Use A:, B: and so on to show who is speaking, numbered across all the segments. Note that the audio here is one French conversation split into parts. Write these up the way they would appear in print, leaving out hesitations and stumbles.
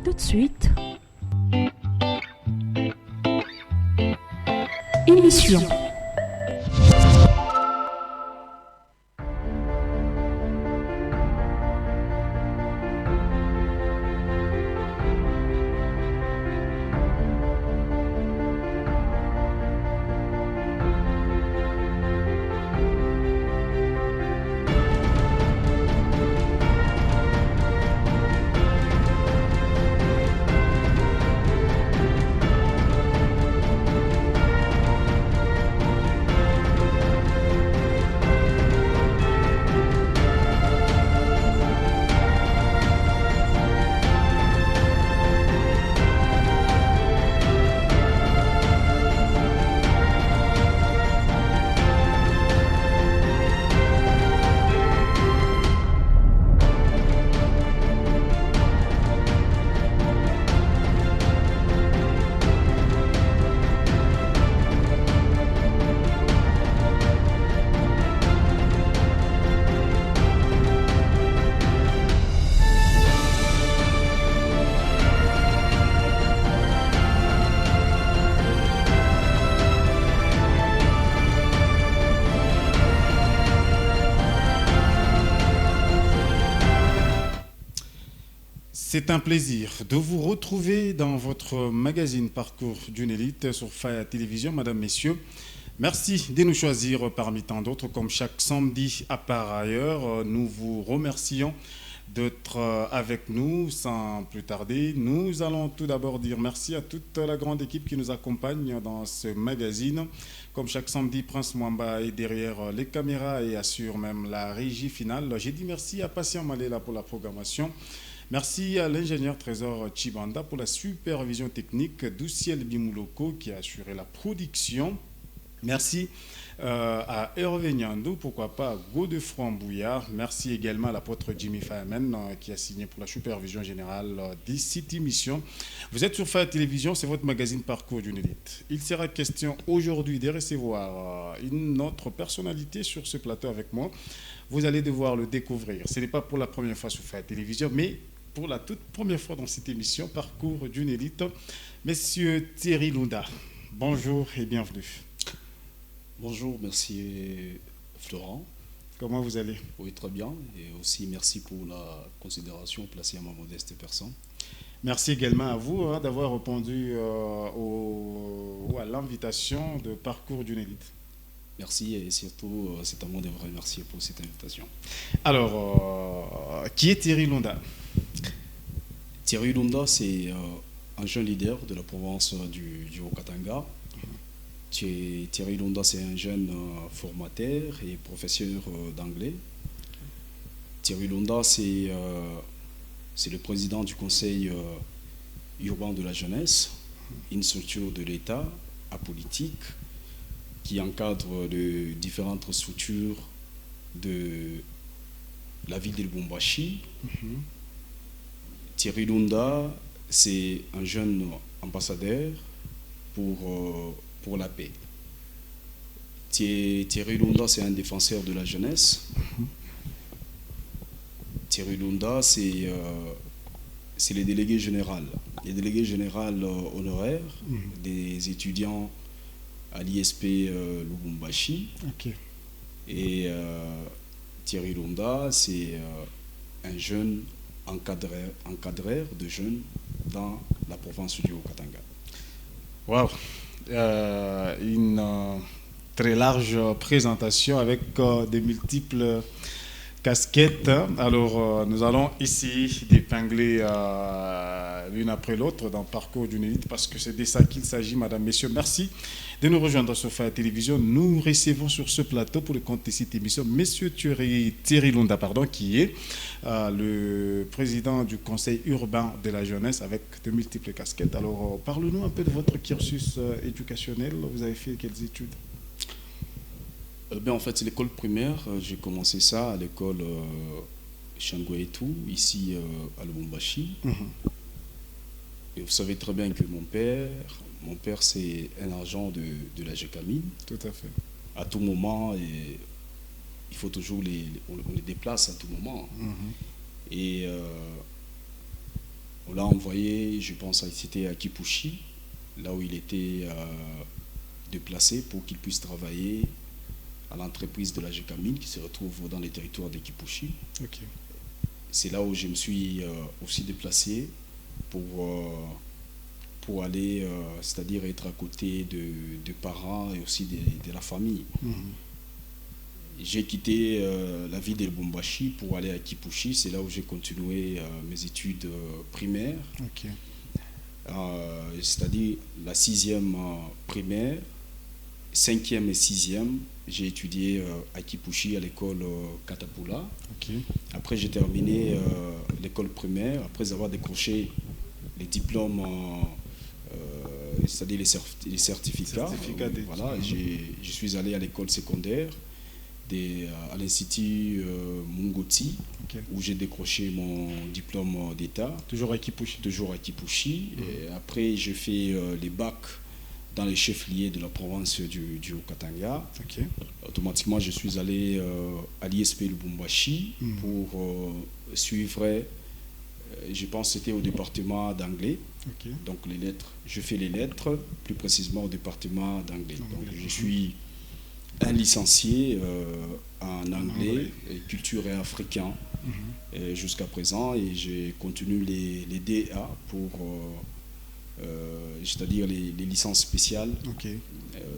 A: tout de suite. Émission.
B: C'est un plaisir de vous retrouver dans votre magazine Parcours d'une élite sur Faya Télévision, Madame, Messieurs. Merci de nous choisir parmi tant d'autres, comme chaque samedi à part ailleurs. Nous vous remercions d'être avec nous sans plus tarder. Nous allons tout d'abord dire merci à toute la grande équipe qui nous accompagne dans ce magazine. Comme chaque samedi, Prince Mwamba est derrière les caméras et assure même la régie finale. J'ai dit merci à Patient Malela pour la programmation. Merci à l'ingénieur Trésor Chibanda pour la supervision technique, Douciel Bimouloko qui a assuré la production. Merci à Hervé Nyandou, pourquoi pas à Godefroy Bouillard. Merci également à l'apôtre Jimmy Fayamen qui a signé pour la supervision générale de cette émission. Vous êtes sur Faya Télévision, c'est votre magazine Parcours d'une élite. Il sera question aujourd'hui de recevoir une autre personnalité sur ce plateau avec moi. Vous allez devoir le découvrir. Ce n'est pas pour la première fois sur Faya Télévision, mais pour la toute première fois dans cette émission, Parcours d'une élite, Monsieur Thierry Lunda. Bonjour et bienvenue.
C: Bonjour, merci Florent.
B: Comment vous allez?
C: Oui, très bien. Et aussi merci pour la considération placée à ma modeste personne.
B: Merci également à vous d'avoir répondu à l'invitation de Parcours d'une élite.
C: Merci et surtout, c'est à moi de vous remercier pour cette invitation.
B: Alors, qui est Thierry Lunda?
C: Thierry Lunda, c'est un jeune leader de la province du Haut-Katanga. Thierry Lunda, c'est un jeune formateur et professeur d'anglais. Thierry Lunda, c'est le président du conseil urbain de la jeunesse, une structure de l'État apolitique qui encadre de différentes structures de la ville de Lubumbashi. Thierry Lunda, c'est un jeune ambassadeur pour la paix. Thierry Lunda, c'est un défenseur de la jeunesse. Thierry Lunda, c'est le délégué général. Le délégué général honoraire des étudiants à l'ISP Lubumbashi.
B: Okay.
C: Et Thierry Lunda, c'est un jeune encadreur de jeunes dans la province du Haut-Katanga.
B: Wow. Une très large présentation avec de multiples casquettes. Alors, nous allons ici d'épingler l'une après l'autre dans le Parcours d'une élite parce que c'est de ça qu'il s'agit, Madame, Messieurs. Merci de nous rejoindre sur Faya Télévision. Nous recevons sur ce plateau pour le compte de cette émission Monsieur Thierry Lunda, qui est le président du conseil urbain de la jeunesse avec de multiples casquettes. Alors, parle-nous un peu de votre cursus éducationnel. Vous avez fait quelles études?
C: En fait, c'est l'école primaire. J'ai commencé ça à l'école Changouetou, ici à Lubumbashi. Et vous savez très bien que mon père c'est un agent de la GECAMIN.
B: Tout à fait.
C: À tout moment, il faut toujours on les déplace à tout moment. Et On l'a envoyé, je pense, c'était à Kipushi, là où il était déplacé pour qu'il puisse travailler à l'entreprise de la GECAMIN qui se retrouve dans les territoires de Kipushi.
B: Ok.
C: C'est là où je me suis aussi déplacé pour aller, c'est-à-dire être à côté de parents et aussi de la famille. J'ai quitté la ville de Lubumbashi pour aller à Kipushi. C'est là où j'ai continué mes études primaires.
B: Ok.
C: C'est-à-dire la 6e primaire, 5e et 6e, j'ai étudié à Kipushi à l'école Katapula.
B: Ok.
C: Après, j'ai terminé l'école primaire, après avoir décroché les diplômes, c'est-à-dire les certificats. Voilà, je suis allé à l'école secondaire, à l'Institut Mungoti, okay, où j'ai décroché mon diplôme d'État.
B: Toujours à Kipushi.
C: Toujours à Kipushi. Et après, j'ai fait les bacs dans les chefs-lieux de la province du Haut-Katanga.
B: Okay.
C: Automatiquement, je suis allé à l'ISP Lubumbashi pour suivre, je pense que c'était au département d'anglais.
B: Okay.
C: Donc les lettres, je fais les lettres, plus précisément au département d'anglais. Donc je suis un licencié en anglais, et culture et africain jusqu'à présent, et je continue les DA pour, c'est-à-dire les licences spéciales.
B: Okay.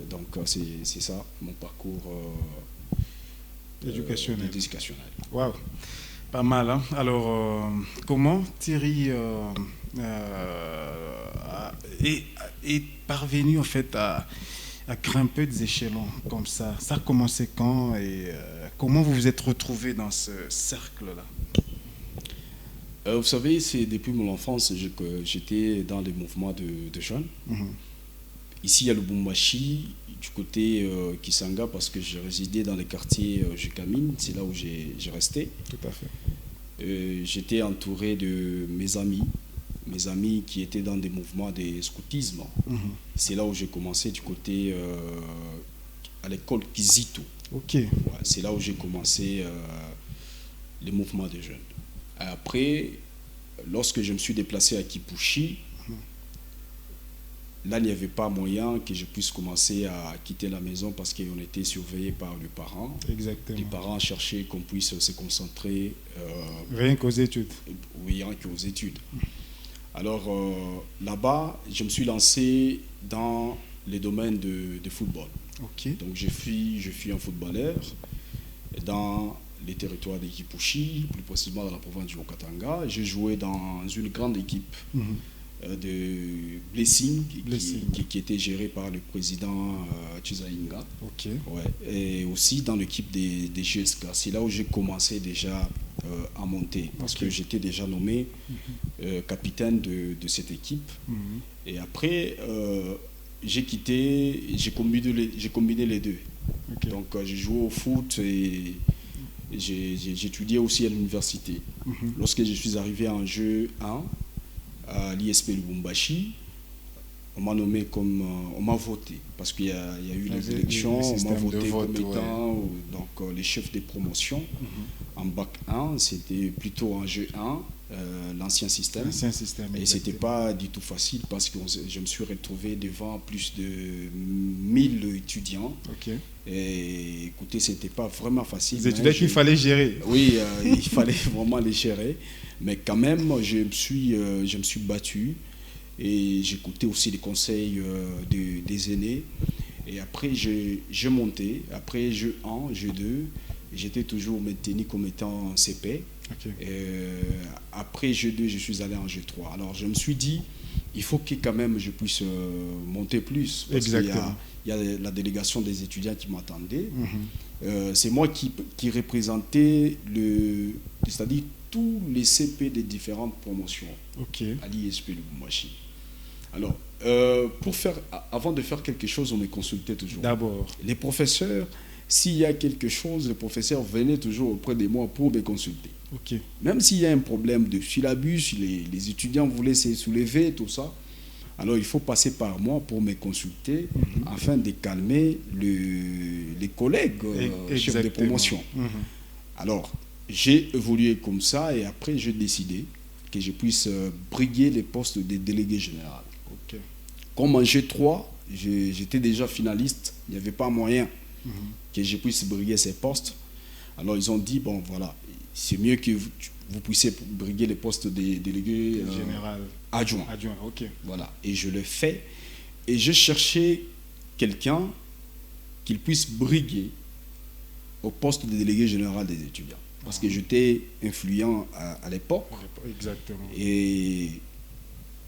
C: Donc c'est ça mon parcours
B: éducationnel.
C: Wow.
B: Pas mal, hein? Alors, comment Thierry est parvenu en fait à grimper des échelons comme ça? Ça a commencé quand et comment vous vous êtes retrouvé dans ce cercle-là?
C: Vous savez, c'est depuis mon enfance que j'étais dans les mouvements de jeunes. Ici à Lubumbashi, du côté Kisanga, parce que j'ai résidé dans les quartiers GECAMIN, c'est là où j'ai resté.
B: Tout à fait.
C: J'étais entouré de mes amis qui étaient dans des mouvements de scoutisme. C'est là où j'ai commencé du côté à l'école Kizito.
B: Ok.
C: Ouais, c'est là où j'ai commencé les mouvements de jeunes. Après, lorsque je me suis déplacé à Kipushi, là, il n'y avait pas moyen que je puisse commencer à quitter la maison parce qu'on était surveillé par les parents.
B: Exactement.
C: Les parents cherchaient qu'on puisse se concentrer.
B: Rien qu'aux études.
C: Oui, rien qu'aux études. Alors, là-bas, je me suis lancé dans les domaines de football.
B: Okay.
C: Donc, je suis un footballeur dans les territoires de Kipushi, plus précisément dans la province du Haut-Katanga. J'ai joué dans une grande équipe de Blessing qui était gérée par le président Chizainga.
B: Okay.
C: Ouais. Et aussi dans l'équipe des GSK. C'est là où j'ai commencé déjà à monter, parce que j'étais déjà nommé capitaine de cette équipe. Et après, j'ai combiné les deux. Okay. Donc j'ai joué au foot et j'étudiais aussi à l'université. Lorsque je suis arrivé en jeu 1 à l'ISP Lubumbashi, on m'a nommé comme on m'a voté parce qu'il y a eu les élections, on m'a voté comme étant donc les chefs des promotions. En bac 1, c'était plutôt en jeu 1, l'ancien système. Et c'était pas du tout facile parce que je me suis retrouvé devant plus de 1000 étudiants.
B: Okay.
C: Et écoutez, c'était pas vraiment facile.
B: Les étudiants qu'il fallait gérer.
C: Oui, il fallait vraiment les gérer. Mais quand même, je me suis battu. Et j'écoutais aussi les conseils des aînés. Et après, je montais. Après, jeu 1, jeu 2. J'étais toujours maintenu comme étant CP. Okay. Après jeu 2, je suis allé en jeu 3. Alors, je me suis dit, il faut que quand même je puisse monter plus. Parce
B: exactement.
C: Il y a la délégation des étudiants qui m'attendaient. C'est moi qui représentais c'est-à-dire tous les CP des différentes promotions à l'ISP Lubumbashi. Alors, avant de faire quelque chose, on me consultait toujours.
B: D'abord.
C: Les professeurs, s'il y a quelque chose, les professeurs venaient toujours auprès de moi pour me consulter.
B: Okay.
C: Même s'il y a un problème de syllabus, les étudiants voulaient se soulever, tout ça. Alors, il faut passer par moi pour me consulter afin de calmer les collègues chefs de promotion. Alors, j'ai évolué comme ça et après, j'ai décidé que je puisse briguer les postes de délégué général.
B: Ok.
C: Comme en G3, j'étais déjà finaliste, il n'y avait pas moyen que je puisse briguer ces postes. Alors ils ont dit, bon voilà, c'est mieux que vous puissiez briguer les postes de délégué
B: Général.
C: Adjoint.
B: Adjoint, ok.
C: Voilà, et je le fais. Et je cherchais quelqu'un qu'il puisse briguer au poste de délégué général des étudiants. Parce que j'étais influent à l'époque.
B: Exactement.
C: Et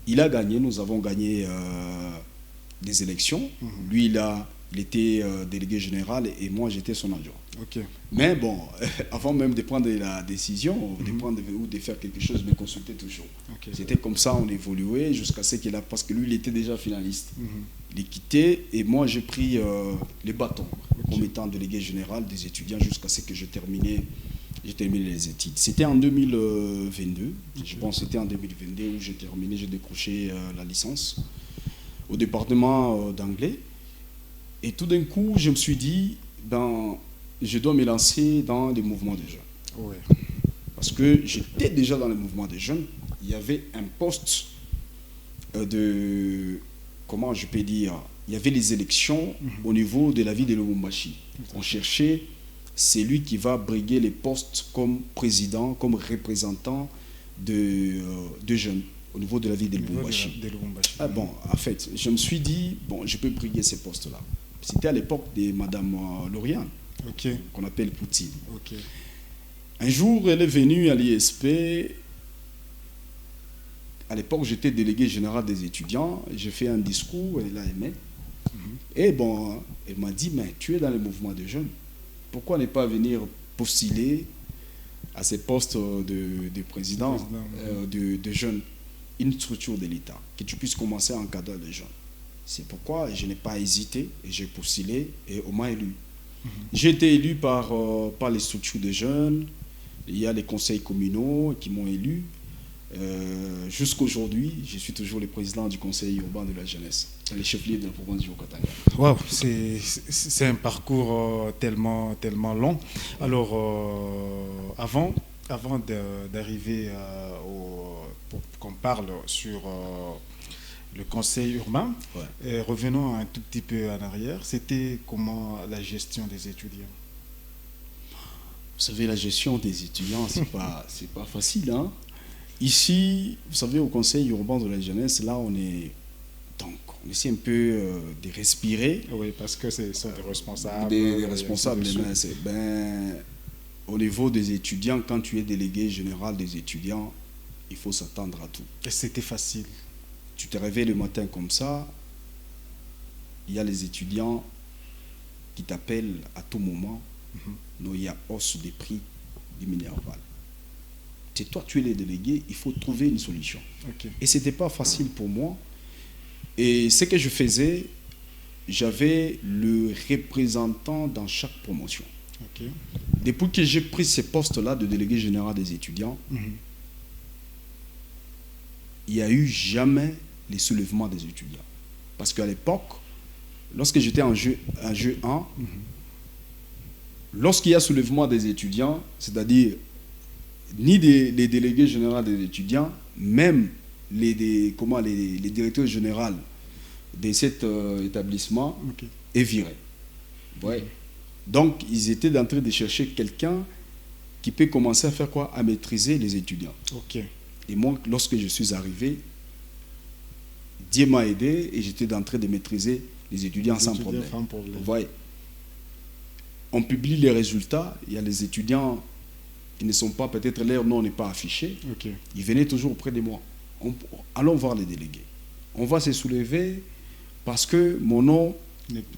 C: il a gagné, nous avons gagné des élections. Lui, il était délégué général et moi, j'étais son adjoint.
B: Ok.
C: Mais bon, avant même de prendre la décision, de prendre ou de faire quelque chose, je me consultais toujours.
B: Ok.
C: C'était comme ça, on évoluait jusqu'à ce qu'il a... Parce que lui, il était déjà finaliste. Il est quitté et moi, j'ai pris les bâtons comme étant délégué général des étudiants jusqu'à ce que j'ai terminé les études. C'était en 2022, je pense que c'était en 2022 où j'ai décroché la licence au département d'anglais. Et tout d'un coup, je me suis dit, je dois me lancer dans les mouvements des jeunes.
B: Ouais.
C: Parce que j'étais déjà dans les mouvements des jeunes. Il y avait un poste comment je peux dire, il y avait les élections au niveau de la ville de Lubumbashi. On cherchait celui qui va briguer les postes comme président, comme représentant de jeunes au niveau de la ville de Lubumbashi. Ah bon, en fait, je me suis dit, bon, je peux briguer ces postes-là. C'était à l'époque de Madame Lauriane, qu'on appelle Poutine.
B: Okay.
C: Un jour, elle est venue à l'ISP. À l'époque, j'étais délégué général des étudiants. J'ai fait un discours, elle a aimé. Et bon, elle m'a dit, mais tu es dans le mouvement des jeunes. Pourquoi ne pas venir postuler à ces postes de président, de jeunes, une structure de l'État, que tu puisses commencer à encadrer les jeunes. C'est pourquoi je n'ai pas hésité et j'ai postulé et on m'a élu. J'ai été élu par les structures de jeunes, il y a les conseils communaux qui m'ont élu. Jusqu'aujourd'hui, je suis toujours le président du conseil urbain de la jeunesse, dans les chefs-lieux de la province du Haut-Katanga.
B: Wow, c'est un parcours tellement long. Alors, avant d'arriver pour qu'on parle sur le conseil urbain, revenons un tout petit peu en arrière. C'était comment la gestion des étudiants?
C: Vous savez, la gestion des étudiants, c'est pas facile, hein? Ici, vous savez, au conseil urbain de la jeunesse, là, on essaie un peu de respirer.
B: Oui, parce que ce sont des responsables.
C: Des responsables, au niveau des étudiants, quand tu es délégué général des étudiants, il faut s'attendre à tout.
B: Et c'était facile.
C: Tu te réveilles le matin comme ça, il y a les étudiants qui t'appellent à tout moment. Non, il y a hausse des prix du minerval. C'est toi, tu es le délégué, il faut trouver une solution. Et ce n'était pas facile pour moi. Et ce que je faisais, j'avais le représentant dans chaque promotion. Depuis que j'ai pris ce poste-là de délégué général des étudiants, il n'y a eu jamais les soulèvements des étudiants. Parce qu'à l'époque, lorsque j'étais en jeu 1, lorsqu'il y a soulèvement des étudiants, c'est-à-dire ni les délégués généraux des étudiants, même les directeurs généraux de cet établissement est viré. Ouais. Donc, ils étaient en train de chercher quelqu'un qui peut commencer à faire quoi? À maîtriser les étudiants. Et moi, lorsque je suis arrivé, Dieu m'a aidé et j'étais en train de maîtriser les étudiants sans problème. Vous voyez, on publie les résultats, il y a les étudiants qui ne sont pas, peut-être leur nom n'est pas affiché, ils venaient toujours auprès de moi. Allons voir les délégués. On va se soulever parce que mon nom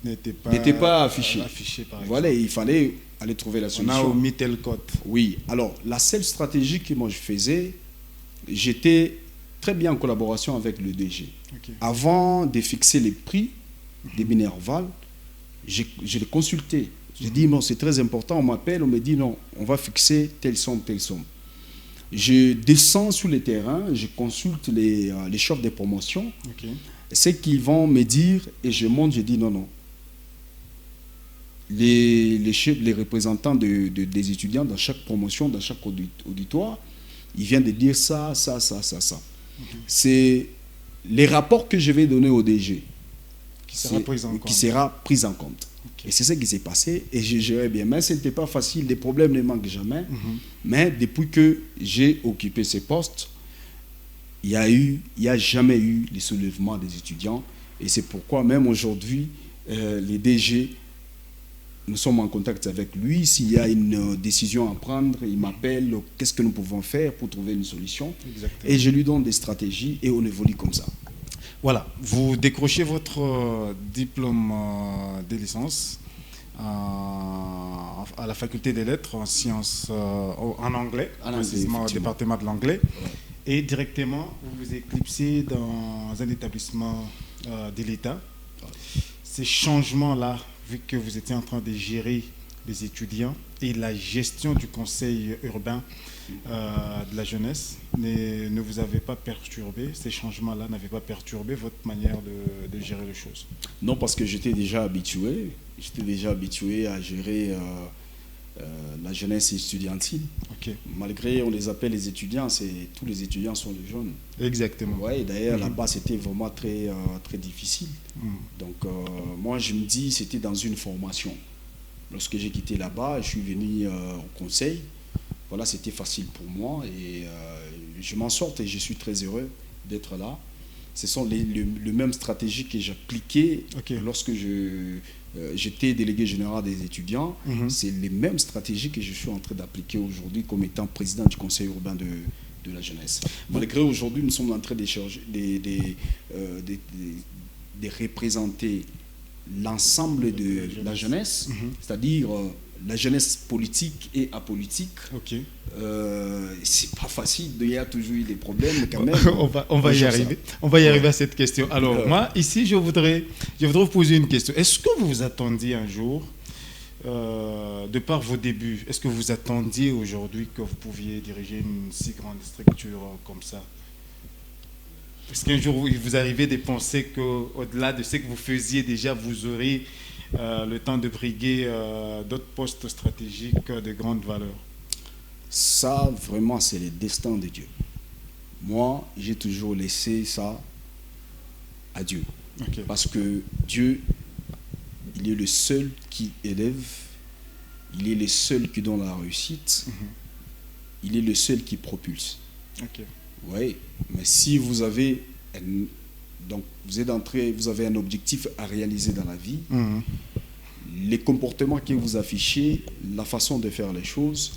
C: n'était pas affiché. Voilà, il fallait aller trouver la solution.
B: On a omis tel code.
C: Oui, alors la seule stratégie que moi je faisais, j'étais très bien en collaboration avec le DG. Avant de fixer les prix des minerval, je les consultais. J'ai dit, bon, c'est très important, on m'appelle, on me dit, non, on va fixer telle somme, telle somme. Je descends sur le terrain, je consulte les chefs de promotion, ce qu'ils vont me dire, et je monte, je dis, non. Les représentants des étudiants dans chaque promotion, dans chaque auditoire, il vient de dire ça. C'est les rapports que je vais donner au DG
B: qui sera
C: pris en compte. Okay. Et c'est ce qui s'est passé et je gérais bien. Mais ce n'était pas facile, les problèmes ne manquent jamais. Mais depuis que j'ai occupé ces postes, il n'y a jamais eu les soulèvements des étudiants. Et c'est pourquoi même aujourd'hui, les DG, nous sommes en contact avec lui. S'il y a une décision à prendre, il m'appelle, qu'est-ce que nous pouvons faire pour trouver une solution. Exactement. Et je lui donne des stratégies et on évolue comme ça.
B: Voilà, vous décrochez votre diplôme de licence à la faculté des lettres en sciences, en anglais, précisément au département de l'anglais. Ouais. Et directement, vous vous éclipsez dans un établissement de l'État. Ouais. Ces changements-là, vu que vous étiez en train de gérer les étudiants et la gestion du conseil urbain de la jeunesse, ne vous avez pas perturbé, ces changements-là n'avaient pas perturbé votre manière de gérer les choses?
C: Non, parce que j'étais déjà habitué à gérer la jeunesse estudiantine. Okay. Malgré, on les appelle les étudiants, tous les étudiants sont des jeunes.
B: Exactement.
C: Ouais, d'ailleurs, là-bas, c'était vraiment très, très difficile. Donc, moi, je me dis, c'était dans une formation. Lorsque j'ai quitté là-bas, je suis venu au conseil. Voilà, c'était facile pour moi et je m'en sors et je suis très heureux d'être là. Ce sont les mêmes stratégies que j'appliquais lorsque j'étais délégué général des étudiants. C'est les mêmes stratégies que je suis en train d'appliquer aujourd'hui comme étant président du conseil urbain de la jeunesse. Malgré aujourd'hui, nous sommes en train de représenter l'ensemble de la jeunesse, c'est-à-dire la jeunesse politique et apolitique. C'est pas facile, il y a toujours eu des problèmes quand même.
B: on va y arriver. On va y arriver à cette question. Alors moi, ici, je voudrais vous poser une question. Est-ce que vous vous attendiez un jour, de par vos débuts, est-ce que vous attendiez aujourd'hui que vous pouviez diriger une si grande structure comme ça? Est-ce qu'un jour, il vous arrivait de penser qu'au-delà de ce que vous faisiez déjà, vous aurez le temps de briguer d'autres postes stratégiques de grande valeur?
C: Ça, vraiment, c'est le destin de Dieu. Moi, j'ai toujours laissé ça à Dieu. Parce que Dieu, il est le seul qui élève, il est le seul qui donne la réussite, il est le seul qui propulse. Oui, mais si vous avez vous avez un objectif à réaliser dans la vie, les comportements que vous affichez, la façon de faire les choses,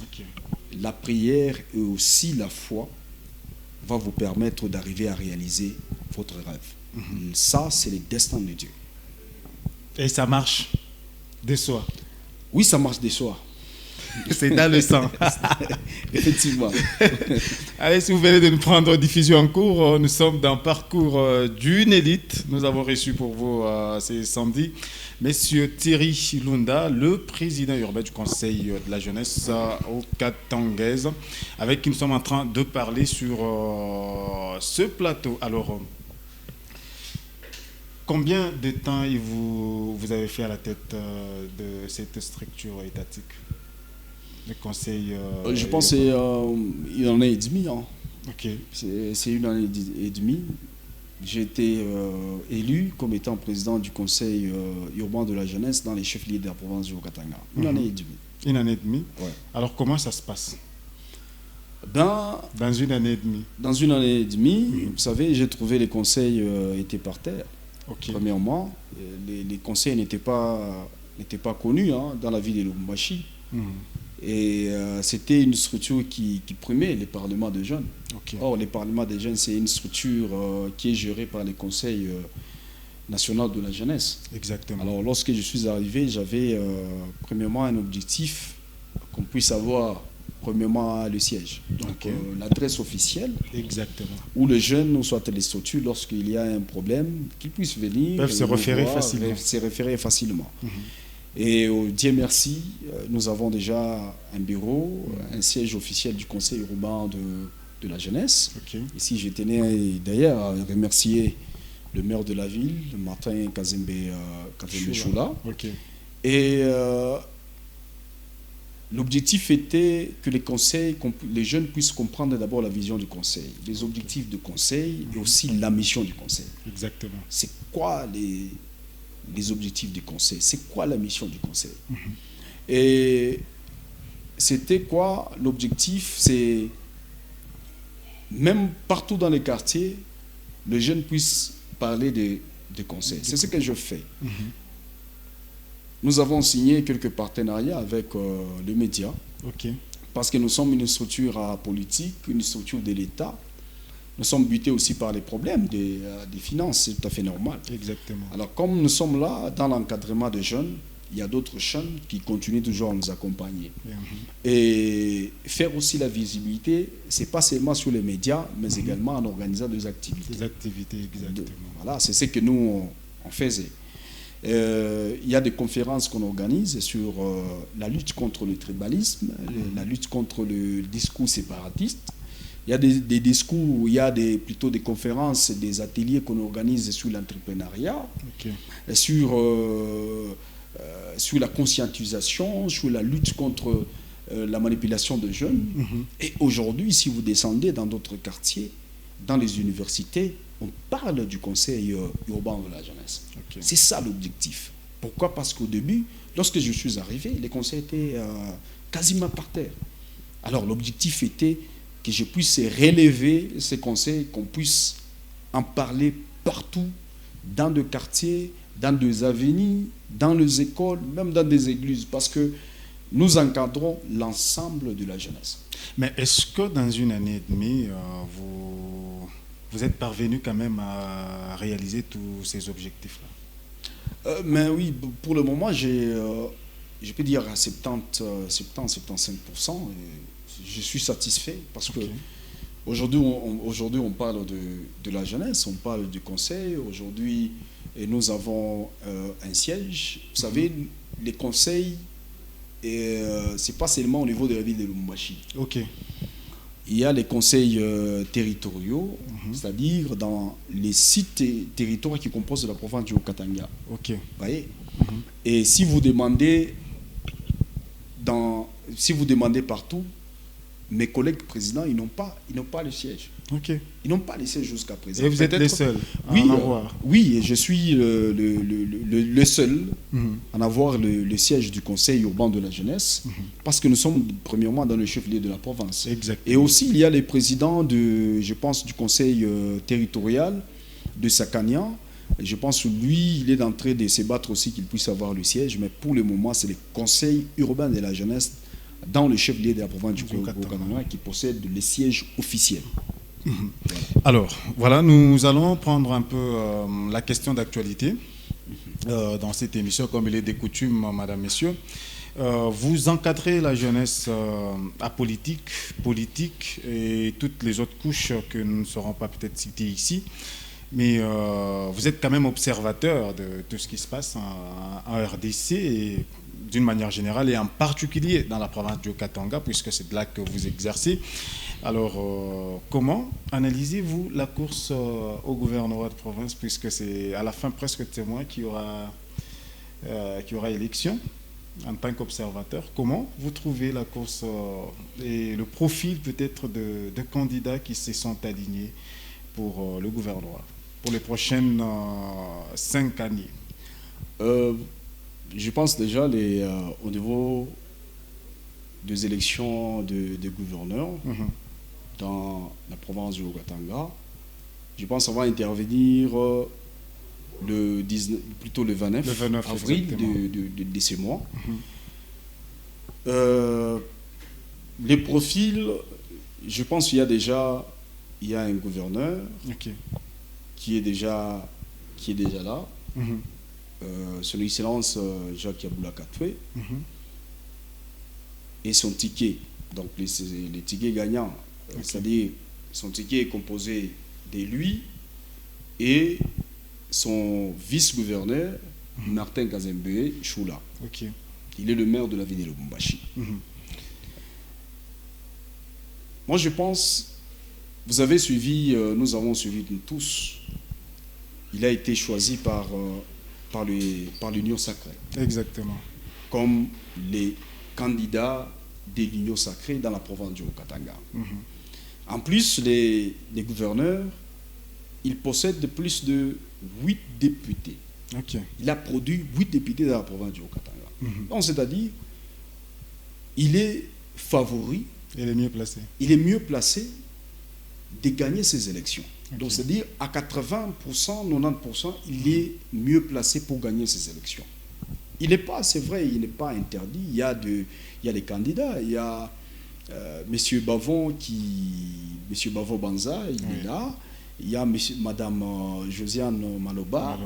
C: la prière et aussi la foi va vous permettre d'arriver à réaliser votre rêve. Ça, c'est le destin de Dieu.
B: Et ça marche de soi?
C: Oui, ça marche de soi.
B: C'est dans le sang.
C: Effectivement.
B: Allez, si vous venez de nous prendre diffusion en cours, nous sommes dans le parcours d'une élite. Nous avons reçu pour vous, c'est samedi, Monsieur Thierry Lunda, le président urbain du Conseil de la jeunesse au Katangaise, avec qui nous sommes en train de parler sur ce plateau. Alors, combien de temps vous avez fait à la tête de cette structure étatique? Le conseil.
C: Je pense que c'est une année et demie. C'est une année et demie. J'ai été élu comme étant président du conseil urbain de la jeunesse dans les chefs-lieux de la province du Haut-Katanga. Une année et demie.
B: Une année et demie.
C: Ouais.
B: Alors comment ça se passe dans une année et demie?
C: Dans une année et demie, vous savez, j'ai trouvé les conseils étaient par terre. Premièrement, les conseils n'étaient pas connus dans la ville de Lubumbashi. Et c'était une structure qui primait les parlements de jeunes. Or, les parlements des jeunes, c'est une structure qui est gérée par les conseils nationaux de la jeunesse.
B: Exactement.
C: Alors, lorsque je suis arrivé, j'avais premièrement un objectif qu'on puisse avoir, premièrement, le siège. Donc, l'adresse officielle.
B: Exactement.
C: Où les jeunes, ou soit les structures, lorsqu'il y a un problème, qu'ils puissent venir.
B: Peuvent se référer facilement.
C: Et Dieu merci, nous avons déjà un bureau, un siège officiel du conseil urbain de la jeunesse. Ici, je tenais d'ailleurs à remercier le maire de la ville, Martin Kazembe Choula. Et l'objectif était que les jeunes puissent comprendre d'abord la vision du conseil, les objectifs du conseil et aussi la mission du conseil.
B: Exactement.
C: C'est quoi les objectifs du conseil? C'est quoi la mission du conseil? Et c'était quoi l'objectif? C'est même partout dans les quartiers, les jeunes puissent parler des conseils. C'est ce que je fais. Nous avons signé quelques partenariats avec les médias, parce que nous sommes une structure politique, une structure de l'État. Nous sommes butés aussi par les problèmes des finances, c'est tout à fait normal.
B: Exactement.
C: Alors, comme nous sommes là dans l'encadrement des jeunes, il y a d'autres chaînes qui continuent toujours à nous accompagner. Et faire aussi la visibilité, ce n'est pas seulement sur les médias, mais également en organisant des activités.
B: Des activités, exactement.
C: Voilà, c'est ce que nous, on faisait. Il y a des conférences qu'on organise sur la lutte contre le tribalisme, la lutte contre le discours séparatiste. Il y a des discours, il y a plutôt des conférences, des ateliers qu'on organise sur l'entrepreneuriat, sur la conscientisation, sur la lutte contre la manipulation de jeunes. Et aujourd'hui, si vous descendez dans d'autres quartiers, dans les universités, on parle du conseil urbain de la jeunesse. C'est ça l'objectif. Pourquoi? Parce qu'au début, lorsque je suis arrivé, les conseils étaient quasiment par terre. Alors l'objectif était que je puisse relever ces conseils, qu'on puisse en parler partout, dans des quartiers, dans des avenues, dans les écoles, même dans des églises, parce que nous encadrons l'ensemble de la jeunesse.
B: Mais est-ce que dans une année et demie, vous êtes parvenu quand même à réaliser tous ces objectifs-là?
C: Mais oui, pour le moment, je peux dire à 70-75%, je suis satisfait parce que aujourd'hui, on parle de la jeunesse, on parle du conseil. Aujourd'hui, nous avons un siège. Vous savez, les conseils, ce n'est pas seulement au niveau de la ville de Lubumbashi. Il y a les conseils territoriaux, c'est-à-dire dans les sites territoires qui composent la province du Haut-Katanga. Voyez. Et si vous demandez partout, mes collègues présidents, ils n'ont pas le siège. Ils n'ont pas le siège jusqu'à présent.
B: Et vous êtes les seuls à en avoir?
C: Oui, et je suis le seul à en avoir le siège du conseil urbain de la jeunesse, parce que nous sommes premièrement dans le chef-lieu de la province.
B: Exactement.
C: Et aussi, il y a les présidents, je pense, du conseil territorial de Sakania. Je pense que lui, il est en train de se battre aussi qu'il puisse avoir le siège, mais pour le moment, c'est le conseil urbain de la jeunesse dans le chef-lieu de la province du Haut-Katanga qui possède les sièges officiels.
B: Alors, voilà, nous allons prendre un peu la question d'actualité dans cette émission, comme il est de coutume, madame, messieurs. Vous encadrez la jeunesse politique et toutes les autres couches que nous ne saurons pas peut-être citer ici. Mais vous êtes quand même observateur de tout ce qui se passe en RDC et d'une manière générale et en particulier dans la province du Haut-Katanga, puisque c'est là que vous exercez. Alors, comment analysez-vous la course au gouvernorat de province, puisque c'est à la fin presque témoin qu'il y aura élection en tant qu'observateur? Comment vous trouvez la course et le profil peut-être de candidats qui se sont alignés pour le gouvernorat pour les prochaines 5 années?
C: Je pense déjà au niveau des élections de gouverneurs dans la province du Haut-Katanga, je pense qu'on va intervenir plutôt le 29 avril de ce mois. Les profils, je pense qu'il y a déjà un gouverneur qui est déjà là. Son Excellence Jacques Yaboula Katoué, et son ticket, donc les tickets gagnants, c'est-à-dire son ticket est composé de lui et son vice-gouverneur Martin Kazembe Choula. Il est le maire de la ville de Lubumbashi. Moi je pense, vous avez suivi, nous avons suivi tous, il a été choisi par l'Union sacrée.
B: Exactement.
C: Comme les candidats de l'Union sacrée dans la province du Haut-Katanga. En plus, les gouverneurs, ils possèdent plus de 8 députés. Il a produit 8 députés dans la province du Haut-Katanga. Donc, c'est-à-dire, il est favori.
B: Il est mieux placé.
C: Il est mieux placé de gagner ces élections. Donc, c'est-à-dire, à 80%, 90%, il est mieux placé pour gagner ces élections. Il n'est pas, c'est vrai, il n'est pas interdit. Il y a des candidats. Il y a M. Bavon Banza, il est là. Il y a Mme Josiane Maloba,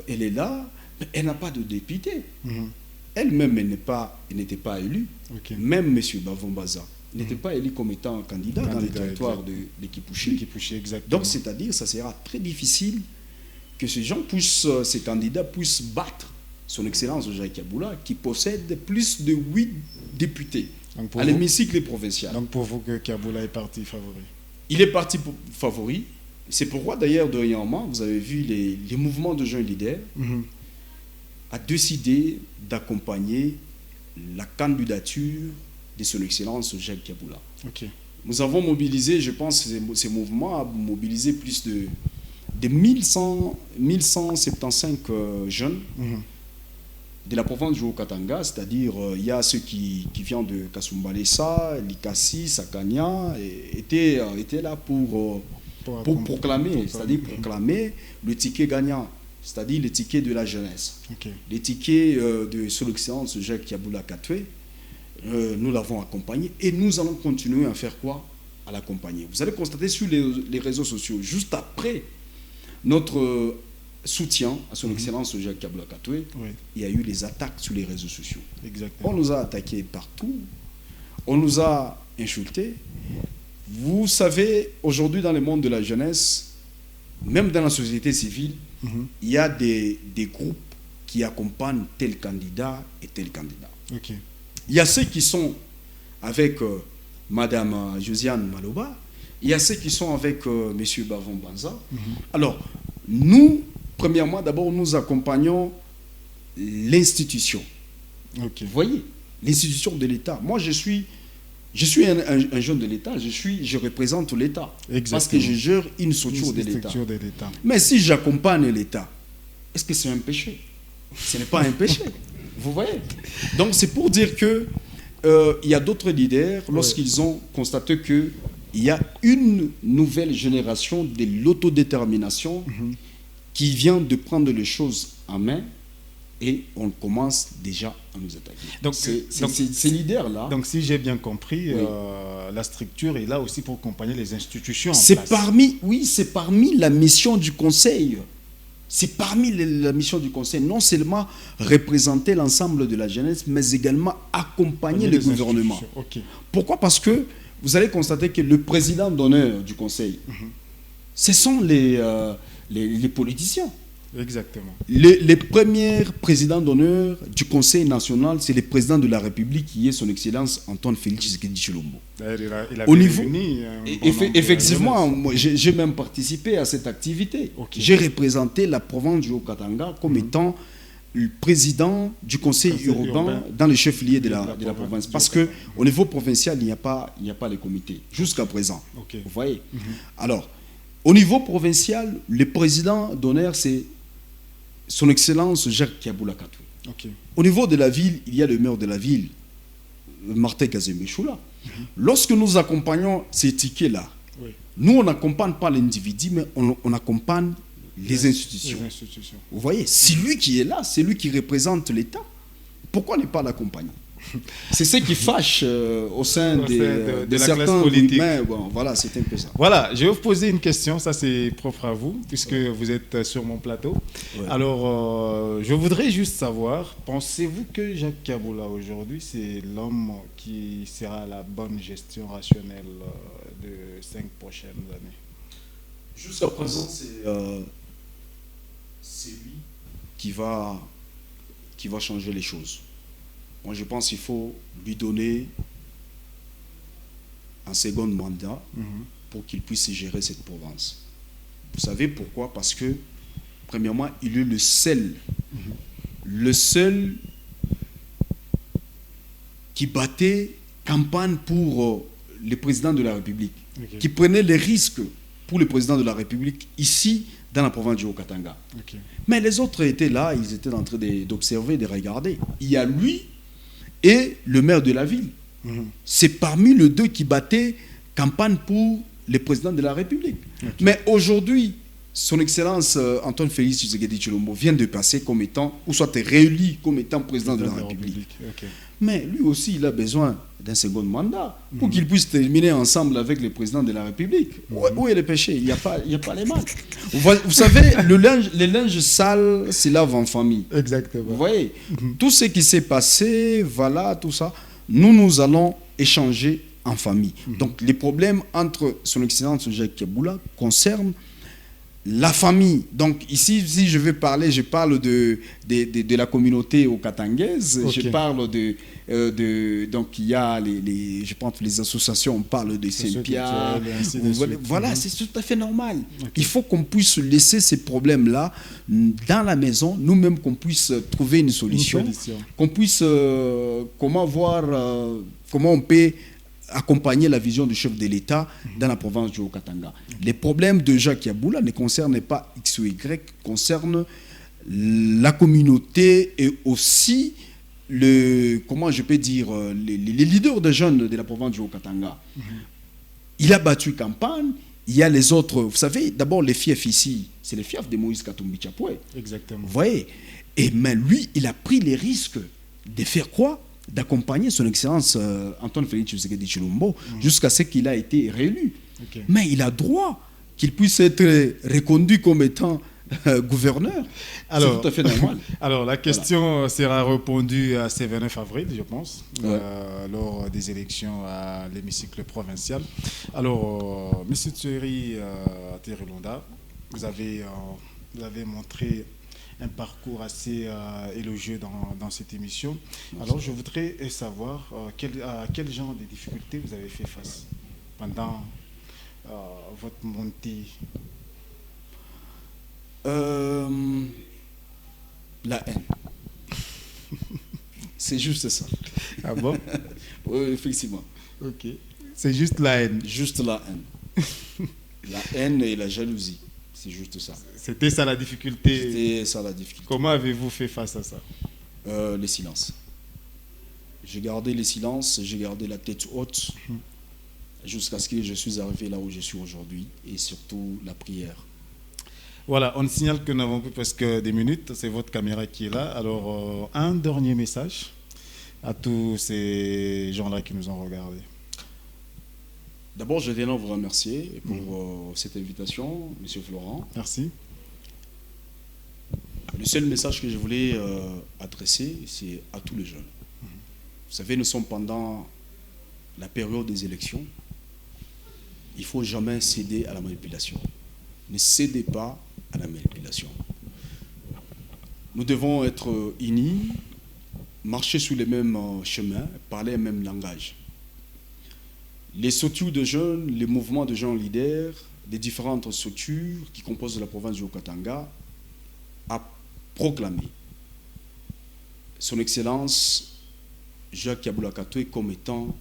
C: elle est là, mais elle n'a pas de député. Elle-même, elle n'était pas élue. Même M. Bavon Banza n'était pas élu comme étant candidat dans le territoire de Kipouchi. Donc, c'est-à-dire, ça sera très difficile que ces candidats puissent battre son Excellence Jacques Kaboula, qui possède plus de 8 députés à l'hémicycle provincial.
B: Donc, pour vous, que Kaboula est parti favori?
C: Il est parti favori. C'est pourquoi, d'ailleurs, dernièrement, vous avez vu les mouvements de jeunes leaders a décidé d'accompagner la candidature de son Excellence Jacques Kaboula. Nous avons mobilisé, je pense, ces mouvements ont mobilisé plus de 1175 jeunes de la province du Haut-Katanga, c'est-à-dire il y a ceux qui viennent de Kasumbalesa, Likasi, Sakanya, étaient là pour proclamer, c'est-à-dire proclamer le ticket gagnant, c'est-à-dire le ticket de la jeunesse. Le ticket de son Excellence Jacques Kaboula Katoué, nous l'avons accompagné et nous allons continuer à faire quoi? À l'accompagner. Vous allez constater sur les réseaux sociaux, juste après notre soutien à son Excellence Jacques Kaboula Katoué, il y a eu les attaques sur les réseaux sociaux. On nous a attaqués partout, on nous a insultés. Vous savez, aujourd'hui dans le monde de la jeunesse, même dans la société civile, il y a des groupes qui accompagnent tel candidat et tel candidat. Il y a ceux qui sont avec Mme Josiane Maloba, il y a ceux qui sont avec M. Bavon Banza. Alors, nous, premièrement, d'abord, nous accompagnons l'institution. Vous voyez, l'institution de l'État. Moi, je suis un jeune de l'État, je représente l'État. Parce que je gère une structure de l'État. Mais si j'accompagne l'État, est-ce que c'est un péché? Ce n'est pas un péché. Vous voyez? Donc, c'est pour dire que il y a d'autres leaders, lorsqu'ils ont constaté qu'il y a une nouvelle génération de l'autodétermination qui vient de prendre les choses en main, et on commence déjà à nous attaquer. Donc, ces leaders-là...
B: Donc, si j'ai bien compris, la structure est là aussi pour accompagner les institutions en place.
C: C'est parmi la mission du Conseil. C'est parmi la mission du Conseil, non seulement représenter l'ensemble de la jeunesse, mais également accompagner le gouvernement. Pourquoi? Parce que vous allez constater que le président d'honneur du Conseil, ce sont les politiciens.
B: Exactement.
C: Les premiers présidents d'honneur du Conseil national, c'est le président de la République qui est son Excellence Antoine Félix Tshisekedi Tshilombo. Au niveau, effectivement, j'ai même participé à cette activité. J'ai représenté la province du Haut-Katanga comme étant le président du Conseil urbain dans le chef-lieu de la province. Parce qu'au niveau provincial, il n'y a pas les comités, jusqu'à présent. Vous voyez? Alors, au niveau provincial, le président d'honneur, c'est son Excellence Jacques Kaboula Katoué. Au niveau de la ville, il y a le maire de la ville, Martin Kazembe-Choula. Lorsque nous accompagnons ces tickets-là, nous, on n'accompagne pas l'individu, mais on accompagne les institutions. Vous voyez, c'est lui qui est là, c'est lui qui représente l'État. Pourquoi ne pas l'accompagner? C'est ce qui fâche au sein de
B: la classe politique.
C: Mais bon, voilà, c'est un peu ça.
B: Voilà, je vais vous poser une question, ça c'est propre à vous, puisque vous êtes sur mon plateau. Alors, je voudrais juste savoir, pensez-vous que Jacques Kaboula aujourd'hui, c'est l'homme qui sera la bonne gestion rationnelle de 5 prochaines années?
C: Jusqu'à présent, c'est lui qui va changer les choses. Moi, je pense qu'il faut lui donner un second mandat pour qu'il puisse gérer cette province. Vous savez pourquoi? Parce que, premièrement, il est le seul qui battait campagne pour le président de la République,
B: Ok.
C: qui prenait les risques pour le président de la République ici, dans la province du Haut-Katanga.
B: Ok.
C: Mais les autres étaient là, ils étaient en train d'observer, de regarder. Il y a lui et le maire de la ville.
B: Mhm.
C: C'est parmi les deux qui battaient campagne pour le président de la République.
B: Ok.
C: Mais aujourd'hui, son Excellence Antoine Félix Tshisekedi Tshilombo vient de passer comme étant, ou soit réélu comme étant président de la République.
B: Ok.
C: Mais lui aussi, il a besoin d'un second mandat pour qu'il puisse terminer ensemble avec le président de la République. Où est le péché? Il n'y a pas les mal. Vous savez, les linges sales se lavent en famille.
B: Exactement.
C: Vous voyez, tout ce qui s'est passé, voilà, tout ça, nous allons échanger en famille. Donc, les problèmes entre son Excellence Jacques Kaboula concernent la famille. Donc, ici, si je veux parler, je parle de la communauté okatangaise.
B: Ok.
C: Je parle donc, il y a je pense les associations, on parle de Saint-Pierre.
B: culturelles et ainsi de suite.
C: Voilà, c'est tout à fait normal.
B: Ok.
C: Il faut qu'on puisse laisser ces problèmes-là dans la maison, nous-mêmes, qu'on puisse trouver une solution, qu'on puisse comment on peut accompagner la vision du chef de l'État dans la province du Haut-Katanga. Les problèmes de Jacques Yaboula ne concernent pas X ou Y, concernent la communauté et aussi comment je peux dire, les leaders de jeunes de la province du Haut-Katanga. Il a battu campagne, il y a les autres, vous savez, d'abord les fiefs ici, c'est les fiefs de Moïse Katumbi Tchapoué.
B: Exactement.
C: Vous voyez? Mais lui, il a pris les risques de faire quoi? D'accompagner son Excellence Antoine Félix Tshisekedi Tshilombo jusqu'à ce qu'il a été réélu.
B: Ok.
C: Mais il a droit qu'il puisse être reconduit comme étant gouverneur. C'est tout à fait normal.
B: Alors, la question sera répondue ce 29 avril, je pense,
C: Ouais.
B: lors des élections à l'hémicycle provincial. Alors, M. Thierry Londa, vous avez montré un parcours assez élogieux dans cette émission.
C: Merci.
B: Alors, je voudrais savoir à quel genre de difficultés vous avez fait face pendant votre montée.
C: La haine. C'est juste ça.
B: Ah bon?
C: Oui, effectivement.
B: Ok. C'est juste la haine.
C: Juste la haine. La haine et la jalousie. C'est juste ça.
B: C'était ça la difficulté.
C: C'était ça la difficulté.
B: Comment avez-vous fait face à ça?
C: Le silence. J'ai gardé le silence, j'ai gardé la tête haute jusqu'à ce que je suis arrivé là où je suis aujourd'hui, et surtout la prière.
B: Voilà, on signale que nous n'avons plus presque des minutes. C'est votre caméra qui est là. Alors, un dernier message à tous ces gens-là qui nous ont regardés.
C: D'abord, je tiens à vous remercier pour cette invitation, M. Florent.
B: Merci.
C: Le seul message que je voulais adresser, c'est à tous les jeunes. Vous savez, nous sommes pendant la période des élections. Il ne faut jamais céder à la manipulation. Ne cédez pas à la manipulation. Nous devons être unis, marcher sur les mêmes chemins, parler le même langage. Les structures de jeunes, les mouvements de jeunes leaders, les différentes structures qui composent la province du Haut-Katanga a proclamé son Excellence Jacques Kaboula Katoué comme étant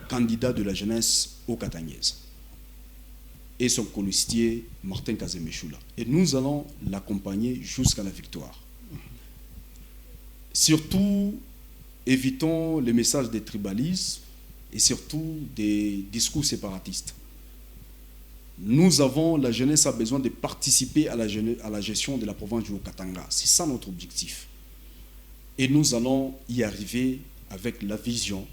C: candidat de la jeunesse haut-katangaise et son colistier Martin Kazemeshula. Et nous allons l'accompagner jusqu'à la victoire. Surtout, évitons les messages des tribalismes et surtout des discours séparatistes. La jeunesse a besoin de participer à la gestion de la province du Haut-Katanga. C'est ça notre objectif. Et nous allons y arriver avec la vision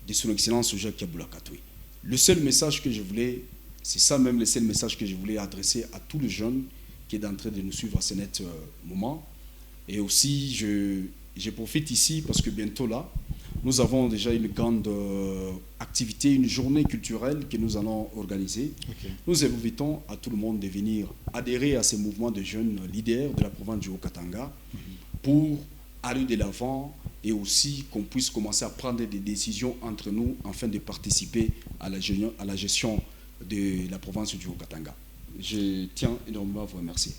C: de son Excellence Jacques Kaboula Katoué. Le seul message que je voulais, c'est ça même le seul message que je voulais adresser à tous les jeunes qui est en train de nous suivre à ce net moment. Et aussi, je profite ici parce que bientôt là, nous avons déjà une grande activité, une journée culturelle que nous allons organiser.
B: Okay.
C: Nous invitons à tout le monde de venir adhérer à ces mouvements de jeunes leaders de la province du Haut-Katanga pour aller de l'avant et aussi qu'on puisse commencer à prendre des décisions entre nous afin de participer à la gestion de la province du Haut-Katanga. Je tiens énormément à vous remercier.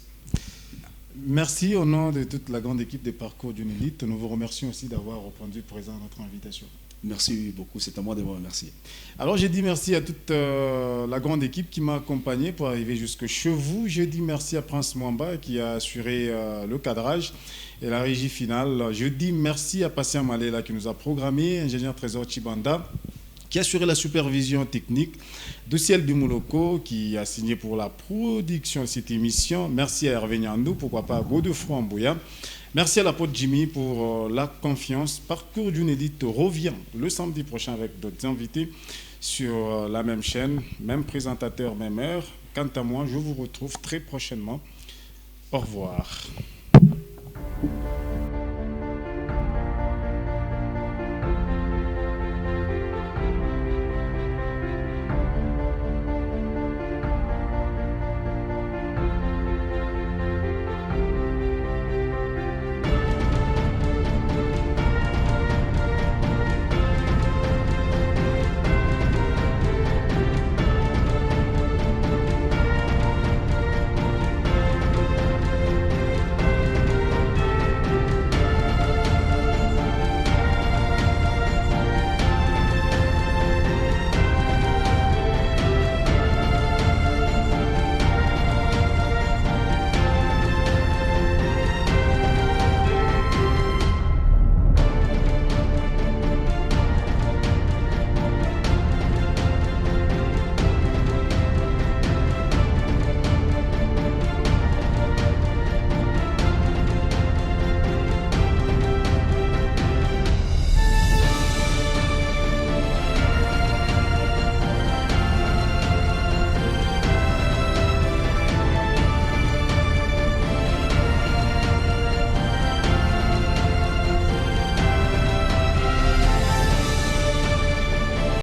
B: Merci au nom de toute la grande équipe des parcours d'une élite. Nous vous remercions aussi d'avoir répondu présent à notre invitation.
C: Merci beaucoup, c'est à moi de vous remercier.
B: Alors, je dis merci à toute la grande équipe qui m'a accompagné pour arriver jusque chez vous. Je dis merci à Prince Mwamba qui a assuré le cadrage et la régie finale. Je dis merci à Patient Malela qui nous a programmé, ingénieur Trésor Chibanda qui a assuré la supervision technique, de Ciel du Mouloko qui a signé pour la production de cette émission. Merci à Hervé Nyandou, pourquoi pas à Godefroy Ambouya. Merci à la pote Jimmy pour la confiance. Parcours d'une élite revient le samedi prochain avec d'autres invités sur la même chaîne, même présentateur, même heure. Quant à moi, je vous retrouve très prochainement. Au revoir.